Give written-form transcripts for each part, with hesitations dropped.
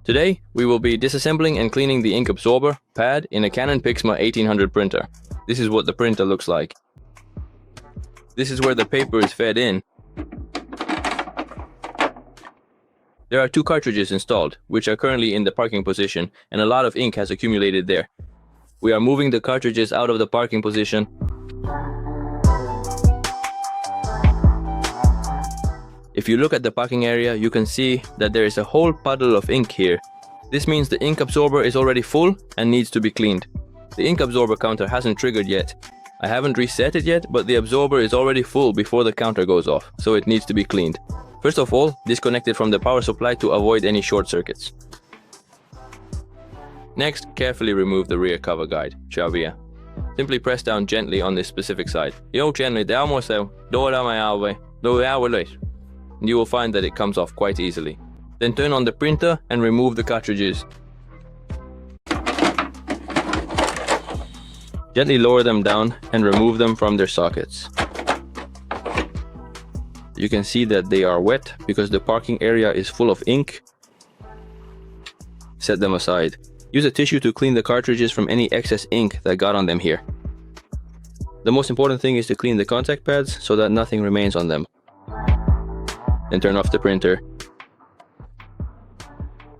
Today, we will be disassembling and cleaning the ink absorber pad in a Canon PIXMA 1800 printer. This is what the printer looks like. This is where the paper is fed in. There are two cartridges installed, which are currently in the parking position, and a lot of ink has accumulated there. We are moving the cartridges out of the parking position. If you look at the parking area, you can see that there is a whole puddle of ink here. This means the ink absorber is already full and needs to be cleaned. The ink absorber counter hasn't triggered yet. I haven't reset it yet, but the absorber is already full before the counter goes off, so it needs to be cleaned. First of all, disconnect it from the power supply to avoid any short circuits. Next, carefully remove the rear cover guide, chavia. Simply press down gently on this specific side. You will find that it comes off quite easily. Then turn on the printer and remove the cartridges. Gently lower them down and remove them from their sockets. You can see that they are wet because the parking area is full of ink. Set them aside. Use a tissue to clean the cartridges from any excess ink that got on them here. The most important thing is to clean the contact pads so that nothing remains on them. Then turn off the printer.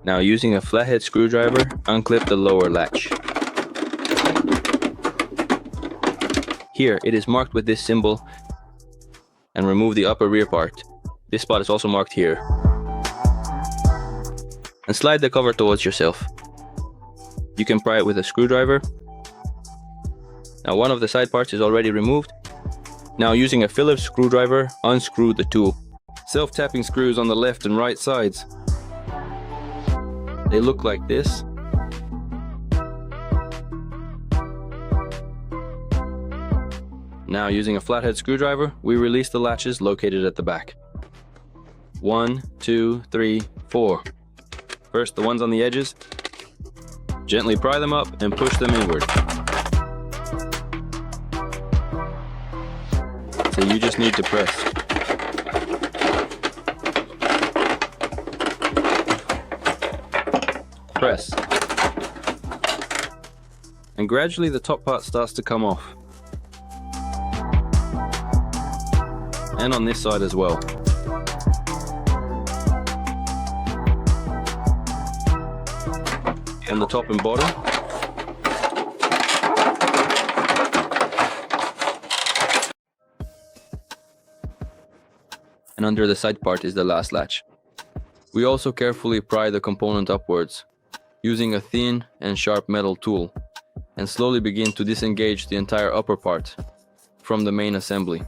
Now, using a flathead screwdriver, unclip the lower latch. Here, it is marked with this symbol, and remove the upper rear part. This spot is also marked here. And slide the cover towards yourself. You can pry it with a screwdriver. Now, one of the side parts is already removed. Now, using a Phillips screwdriver, unscrew the tool. Self-tapping screws on the left and right sides. They look like this. Now, using a flathead screwdriver, we release the latches located at the back. 1, 2, 3, 4. First, the ones on the edges. Gently pry them up and push them inward. So you just need to press. Press. And gradually the top part starts to come off. And on this side as well. On the top and bottom. And under the side part is the last latch. We also carefully pry the component upwards, using a thin and sharp metal tool, and slowly begin to disengage the entire upper part from the main assembly.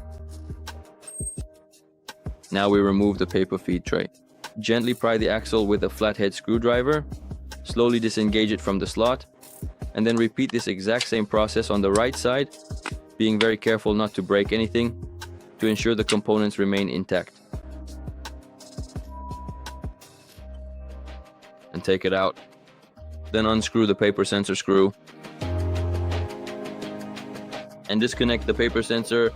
Now we remove the paper feed tray. Gently pry the axle with a flathead screwdriver, slowly disengage it from the slot, and then repeat this exact same process on the right side, being very careful not to break anything to ensure the components remain intact. And take it out. Then unscrew the paper sensor screw and disconnect the paper sensor.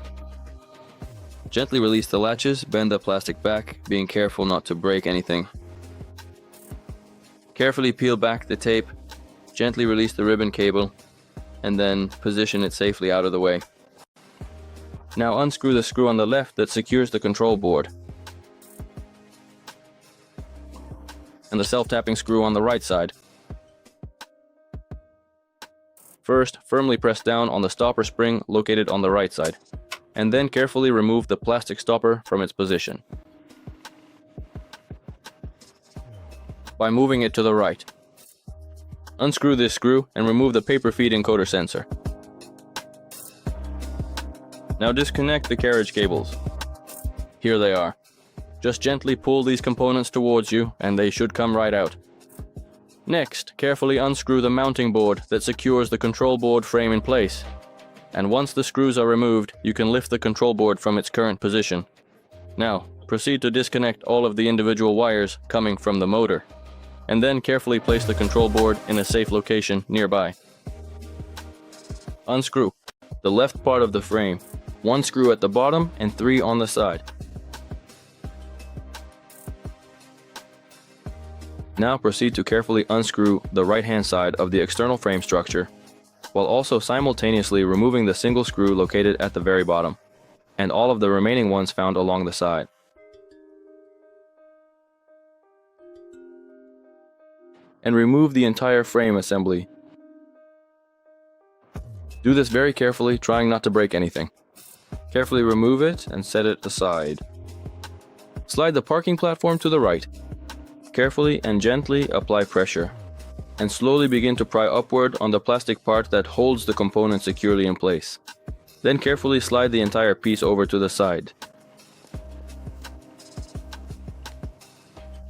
Gently release the latches, bend the plastic back, being careful not to break anything. Carefully peel back the tape, gently release the ribbon cable, and then position it safely out of the way. Now unscrew the screw on the left that secures the control board, and the self-tapping screw on the right side. First, firmly press down on the stopper spring located on the right side, and then carefully remove the plastic stopper from its position by moving it to the right. Unscrew this screw and remove the paper feed encoder sensor. Now disconnect the carriage cables. Here they are. Just gently pull these components towards you and they should come right out. Next, carefully unscrew the mounting board that secures the control board frame in place. And once the screws are removed, you can lift the control board from its current position. Now, proceed to disconnect all of the individual wires coming from the motor, and then carefully place the control board in a safe location nearby. Unscrew the left part of the frame, 1 screw at the bottom and 3 on the side. Now proceed to carefully unscrew the right-hand side of the external frame structure, while also simultaneously removing the single screw located at the very bottom, and all of the remaining ones found along the side. And remove the entire frame assembly. Do this very carefully, trying not to break anything. Carefully remove it and set it aside. Slide the parking platform to the right. Carefully and gently apply pressure, and slowly begin to pry upward on the plastic part that holds the component securely in place. Then carefully slide the entire piece over to the side,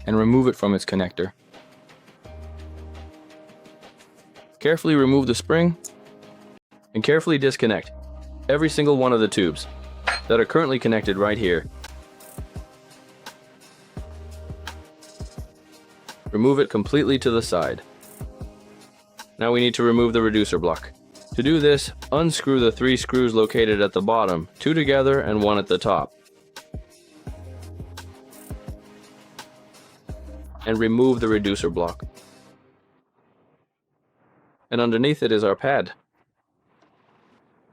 and remove it from its connector. Carefully remove the spring, and carefully disconnect every single one of the tubes that are currently connected right here. Remove it completely to the side. Now we need to remove the reducer block. To do this, unscrew the 3 screws located at the bottom, 2 together and 1 at the top. And remove the reducer block. And underneath it is our pad.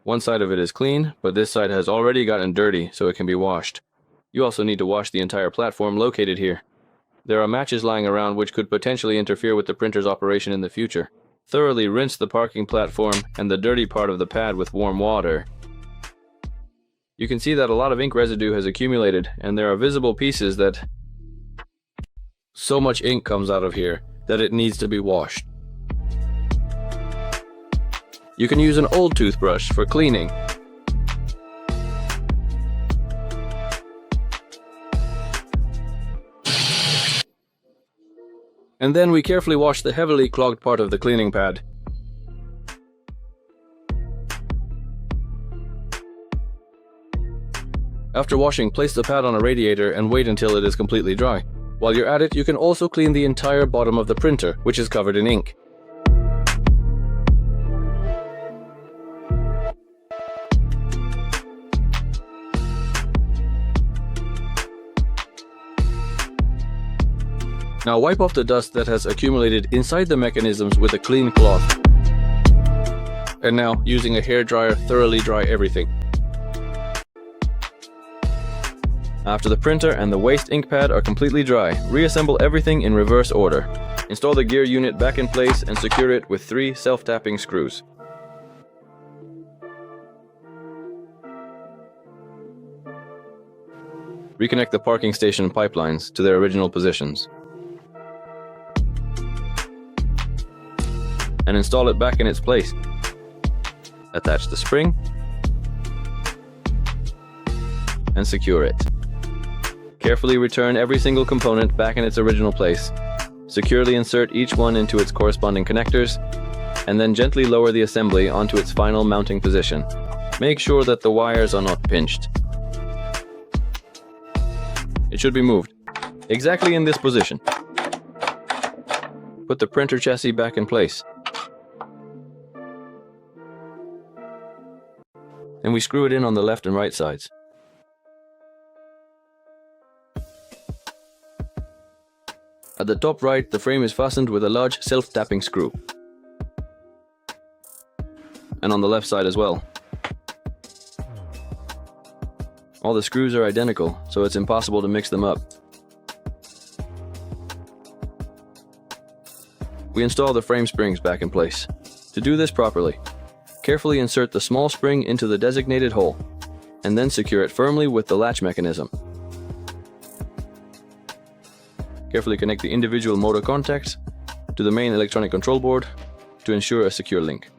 One side of it is clean, but this side has already gotten dirty, so it can be washed. You also need to wash the entire platform located here. There are matches lying around which could potentially interfere with the printer's operation in the future. Thoroughly rinse the parking platform and the dirty part of the pad with warm water. You can see that a lot of ink residue has accumulated, and there are visible pieces that so much ink comes out of here that it needs to be washed. You can use an old toothbrush for cleaning. And then we carefully wash the heavily clogged part of the cleaning pad. After washing, place the pad on a radiator and wait until it is completely dry. While you're at it, you can also clean the entire bottom of the printer, which is covered in ink. Now wipe off the dust that has accumulated inside the mechanisms with a clean cloth. And now, using a hairdryer, thoroughly dry everything. After the printer and the waste ink pad are completely dry, reassemble everything in reverse order. Install the gear unit back in place and secure it with 3 self-tapping screws. Reconnect the parking station pipelines to their original positions. And install it back in its place. Attach the spring and secure it. Carefully return every single component back in its original place. Securely insert each one into its corresponding connectors, and then gently lower the assembly onto its final mounting position. Make sure that the wires are not pinched. It should be moved exactly in this position. Put the printer chassis back in place. And we screw it in on the left and right sides. At the top right, the frame is fastened with a large self-tapping screw. And on the left side as well. All the screws are identical, so it's impossible to mix them up. We install the frame springs back in place. To do this properly, carefully insert the small spring into the designated hole, and then secure it firmly with the latch mechanism. Carefully connect the individual motor contacts to the main electronic control board to ensure a secure link.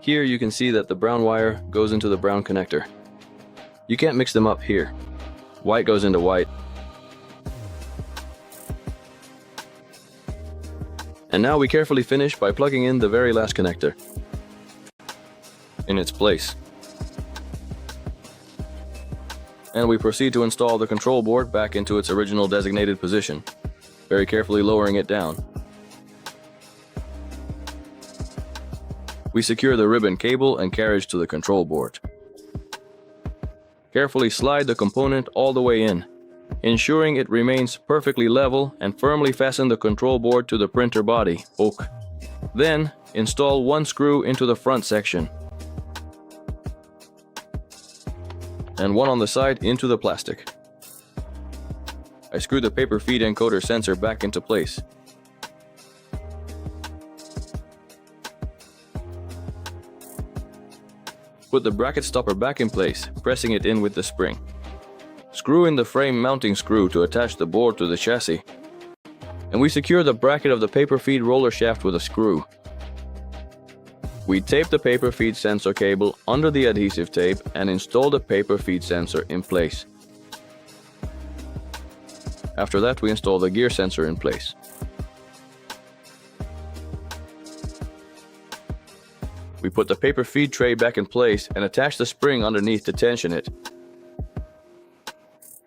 Here you can see that the brown wire goes into the brown connector. You can't mix them up here. White goes into white. And now we carefully finish by plugging in the very last connector in its place. And we proceed to install the control board back into its original designated position, very carefully lowering it down. We secure the ribbon cable and carriage to the control board. Carefully slide the component all the way in, ensuring it remains perfectly level, and firmly fasten the control board to the printer body, OK. Then, install one screw into the front section, and one on the side into the plastic. I screw the paper feed encoder sensor back into place. Put the bracket stopper back in place, pressing it in with the spring. Screw in the frame mounting screw to attach the board to the chassis. And we secure the bracket of the paper feed roller shaft with a screw. We tape the paper feed sensor cable under the adhesive tape and install the paper feed sensor in place. After that, we install the gear sensor in place. We put the paper feed tray back in place and attach the spring underneath to tension it.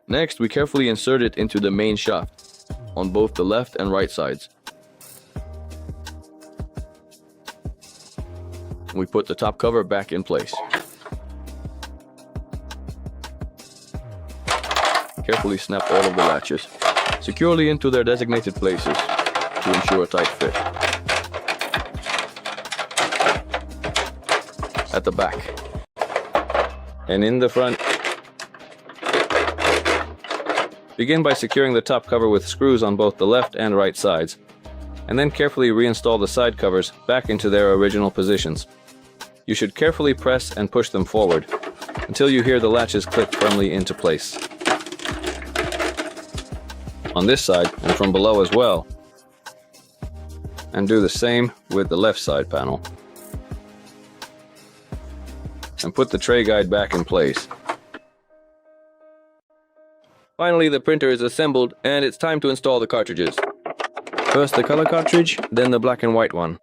Next, we carefully insert it into the main shaft on both the left and right sides. We put the top cover back in place. Carefully snap all of the latches securely into their designated places to ensure a tight fit. At the back and in the front. Begin by securing the top cover with screws on both the left and right sides, and then carefully reinstall the side covers back into their original positions. You should carefully press and push them forward until you hear the latches click firmly into place. On this side and from below as well. And do the same with the left side panel. And put the tray guide back in place. Finally, the printer is assembled and it's time to install the cartridges. First the color cartridge, then the black and white one.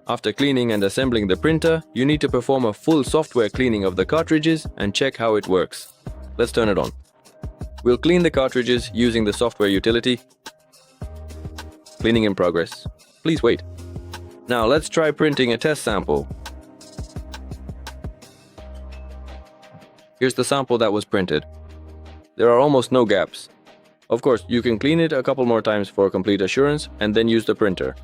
After cleaning and assembling the printer, you need to perform a full software cleaning of the cartridges and check how it works. Let's turn it on. We'll clean the cartridges using the software utility. Cleaning in progress. Please wait. Now let's try printing a test sample. Here's the sample that was printed. There are almost no gaps. Of course, you can clean it a couple more times for complete assurance and then use the printer.